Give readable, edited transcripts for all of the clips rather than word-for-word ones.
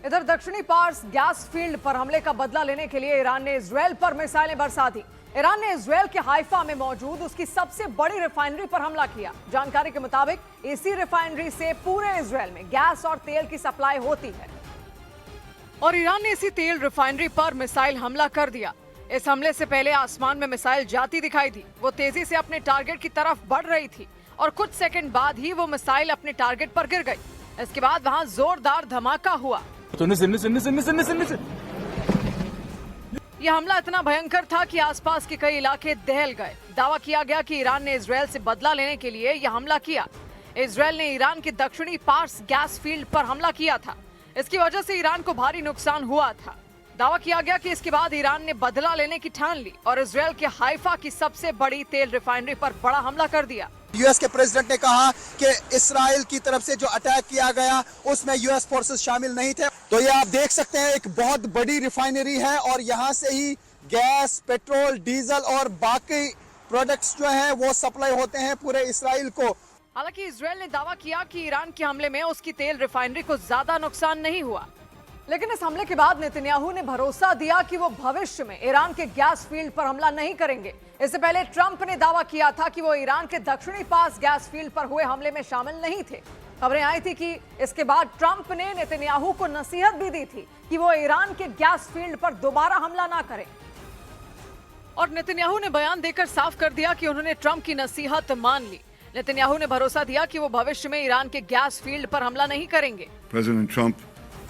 इधर दक्षिणी parse gas field पर हमले का बदला लेने के लिए ईरान ने इजरायल पर मिसाइलें बरसा दी। ईरान ने इजरायल के हाइफा में मौजूद उसकी सबसे बड़ी रिफाइनरी पर हमला किया। जानकारी के मुताबिक इसी रिफाइनरी से पूरे इजरायल में गैस और तेल की सप्लाई होती है और ईरान ने इसी तेल रिफाइनरी पर मिसाइल हमला कर दिया। इस हमले से पहले आसमान में मिसाइल जाती दिखाई दी। वो तेजी से अपने टारगेट की तरफ बढ़ रही थी और कुछ सेकंड बाद ही वो मिसाइल अपने टारगेट पर गिर गई। इसके बाद वहां जोरदार धमाका हुआ। यह हमला इतना भयंकर था कि आसपास के कई इलाके दहल गए। दावा किया गया कि ईरान ने इजरायल से बदला लेने के लिए यह हमला किया। इजरायल ने ईरान के दक्षिणी पार्स गैस फील्ड पर हमला किया था। इसकी वजह से ईरान को भारी नुकसान हुआ था। दावा किया गया कि इसके बाद ईरान ने बदला लेने की ठान ली और इजरायल के हाइफा की सबसे बड़ी तेल रिफाइनरी पर बड़ा हमला कर दिया। यूएस के प्रेसिडेंट ने कहा कि इस्राइल की तरफ से जो अटैक किया गया उसमें यूएस फोर्सेस शामिल नहीं थे। तो ये आप देख सकते हैं एक बहुत बड़ी रिफाइनरी है और यहाँ से ही गैस, पेट्रोल, डीजल और बाकी प्रोडक्ट्स जो हैं वो सप्लाई होते हैं पूरे इस्राइल को। हालांकि इजरायल ने दावा किया कि ईरान के हमले में उसकी तेल रिफाइनरी को ज्यादा नुकसान नहीं हुआ, लेकिन इस हमले के बाद नेतन्याहू ने भरोसा दिया कि वो भविष्य में ईरान के गैस फील्ड पर हमला नहीं करेंगे। इससे पहले ट्रंप ने दावा किया था कि वो ईरान के दक्षिणी पास गैस फील्ड पर हुए हमले में शामिल नहीं थे। खबरें आई थी कि इसके बाद ट्रंप ने नेतन्याहू को नसीहत भी दी थी कि वो ईरान के गैस फील्ड पर दोबारा हमला ना करें और नेतन्याहू ने बयान देकर साफ कर दिया कि उन्होंने ट्रंप की नसीहत मान ली। नेतन्याहू ने भरोसा दिया कि वो भविष्य में ईरान के गैस फील्ड पर हमला नहीं करेंगे। President Trump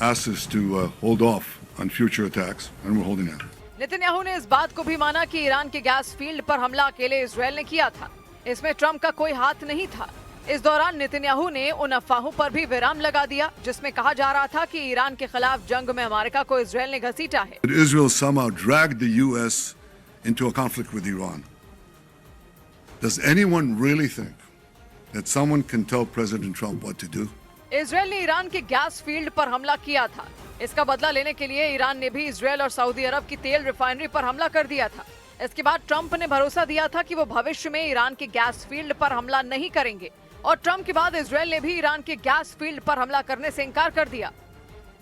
asked us to hold off on future attacks, and we're holding out. Netanyahu ने इस बात को भी माना कि ईरान के गैस फील्ड पर हमला अकेले इजरायल ने किया था। इसमें ट्रंप का कोई हाथ नहीं था। इस दौरान नेतन्याहू ने उन अफवाहों पर भी विराम लगा दिया जिसमें कहा जा रहा था कि ईरान के खिलाफ जंग में अमेरिका को इजरायल ने घसीटा है। Israel somehow dragged the U.S. into a conflict with Iran. Does anyone really think that someone can tell President Trump what to do? Israel ने ईरान के गैस फील्ड पर हमला किया था। इसका बदला लेने के लिए ईरान ने भी इजरायल और सऊदी अरब की तेल रिफाइनरी पर हमला कर दिया था। इसके बाद ट्रंप ने भरोसा दिया था कि वो भविष्य में ईरान के गैस फील्ड पर हमला नहीं करेंगे और ट्रंप के बाद इजरायल ने भी ईरान के गैस फील्ड पर हमला करने से इनकार कर दिया।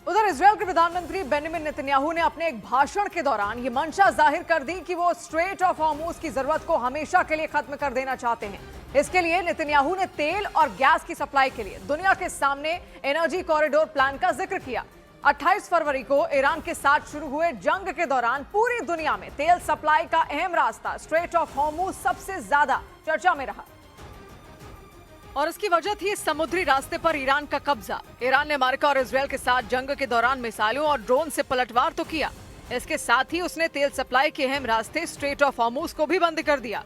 उधर इजरायल के प्रधानमंत्री बेंजामिन नेतन्याहू ने अपने एक भाषण के दौरान ये मंशा जाहिर कर दी कि वो स्ट्रेट ऑफ हॉर्मुज की जरूरत को हमेशा के लिए खत्म कर देना चाहते हैं। इसके लिए नेतन्याहू ने तेल और गैस की सप्लाई के लिए दुनिया के सामने एनर्जी कॉरिडोर प्लान का जिक्र किया। 28 फरवरी को ईरान के साथ शुरू हुए जंग के दौरान पूरी दुनिया में तेल सप्लाई का अहम रास्ता स्ट्रेट ऑफ हॉर्मुज सबसे ज्यादा चर्चा में रहा और इसकी वजह थी समुद्री रास्ते पर ईरान का कब्जा। ईरान ने अमेरिका और इजरायल के साथ जंग के दौरान मिसाइलों और ड्रोन से पलटवार तो किया, इसके साथ ही उसने तेल सप्लाई के अहम रास्ते स्ट्रेट ऑफ हॉर्मुज को भी बंद कर दिया।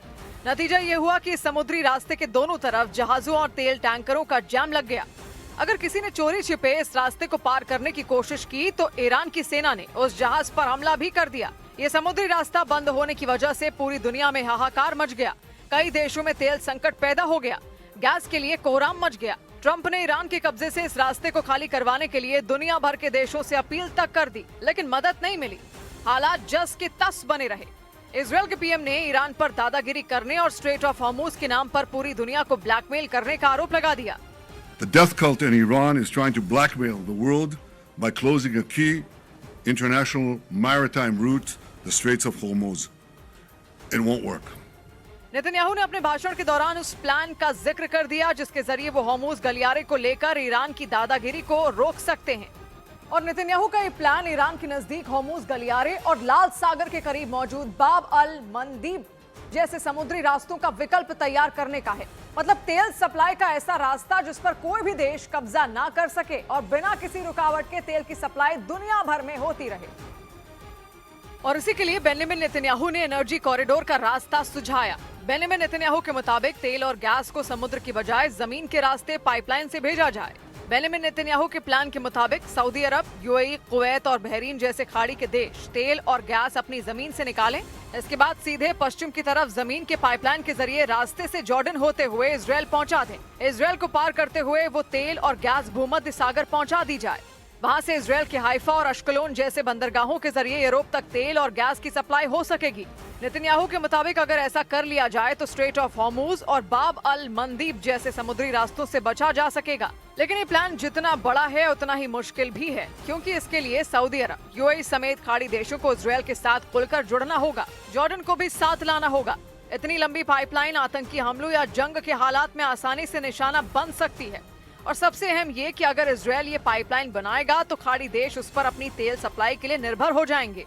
नतीजा ये हुआ कि समुद्री रास्ते के दोनों तरफ जहाजों और तेल टैंकरों का जाम लग गया। अगर किसी ने चोरी छिपे इस रास्ते को पार करने की कोशिश की तो ईरान की सेना ने उस जहाज पर हमला भी कर दिया। ये समुद्री रास्ता बंद होने की वजह से पूरी दुनिया में हाहाकार मच गया। कई देशों में तेल संकट पैदा हो गया। गैस के लिए कोहराम मच गया। ट्रंप ने ईरान के कब्जे से इस रास्ते को खाली करवाने के लिए दुनिया भर के देशों से अपील तक कर दी, लेकिन मदद नहीं मिली। हालात जस के तस बने रहे। इजरायल के पीएम ने ईरान पर दादागिरी करने और स्ट्रेट ऑफ हॉर्मुज के नाम पर पूरी दुनिया को ब्लैकमेल करने का आरोप लगा दिया। The death cult in Iran is trying to blackmail the world by closing a key international maritime route, the Straits of Hormuz. It won't work. Netanyahu ने अपने भाषण के दौरान उस प्लान का जिक्र कर दिया जिसके जरिए वो हॉर्मुज गलियारे को लेकर ईरान की दादागिरी को रोक सकते हैं और नेतन्याहू का ये प्लान ईरान के नजदीक हॉर्मुज गलियारे और लाल सागर के करीब मौजूद बाब अल मंदीब जैसे समुद्री रास्तों का विकल्प तैयार करने का है। मतलब तेल सप्लाई का ऐसा रास्ता जिस पर कोई भी देश कब्जा ना कर सके और बिना किसी रुकावट के तेल की सप्लाई दुनिया भर में होती रहे। और इसी के लिए बेंजामिन नेतन्याहू ने एनर्जी कॉरिडोर का रास्ता सुझाया। बेंजामिन नेतन्याहू के मुताबिक तेल और गैस को समुद्र की बजाय जमीन के रास्ते पाइपलाइन से भेजा जाए। बेंजामिन नेतन्याहू के प्लान के मुताबिक सऊदी अरब, यूएई, कुवैत और बहरीन जैसे खाड़ी के देश तेल और गैस अपनी जमीन से निकालें। इसके बाद सीधे पश्चिम की तरफ जमीन के पाइपलाइन के जरिए रास्ते से जॉर्डन होते हुए इजरायल पहुंचा दें। इजरायल को पार करते हुए वो तेल और गैस भूमध्य सागर पहुंचा दी जाए। वहां से इजरायल के हाइफा और अश्कलोन जैसे बंदरगाहों के जरिए यूरोप तक तेल और गैस की सप्लाई हो सकेगी। नेतन्याहू के मुताबिक अगर ऐसा कर लिया जाए तो स्ट्रेट ऑफ हॉर्मुज और बाब अल मंदीब जैसे समुद्री रास्तों से बचा जा सकेगा। लेकिन ये प्लान जितना बड़ा है उतना ही मुश्किल भी है, क्योंकि इसके लिए सऊदी अरब, यूएई समेत खाड़ी देशों को इजरायल के साथ खुलकर जुड़ना होगा। जॉर्डन को भी साथ लाना होगा। इतनी लंबी पाइपलाइन आतंकी हमलों या जंग के हालात में आसानी से निशाना बन सकती है। और सबसे अहम ये कि अगर इजरायल ये पाइपलाइन बनाएगा तो खाड़ी देश उस पर अपनी तेल सप्लाई के लिए निर्भर हो जाएंगे।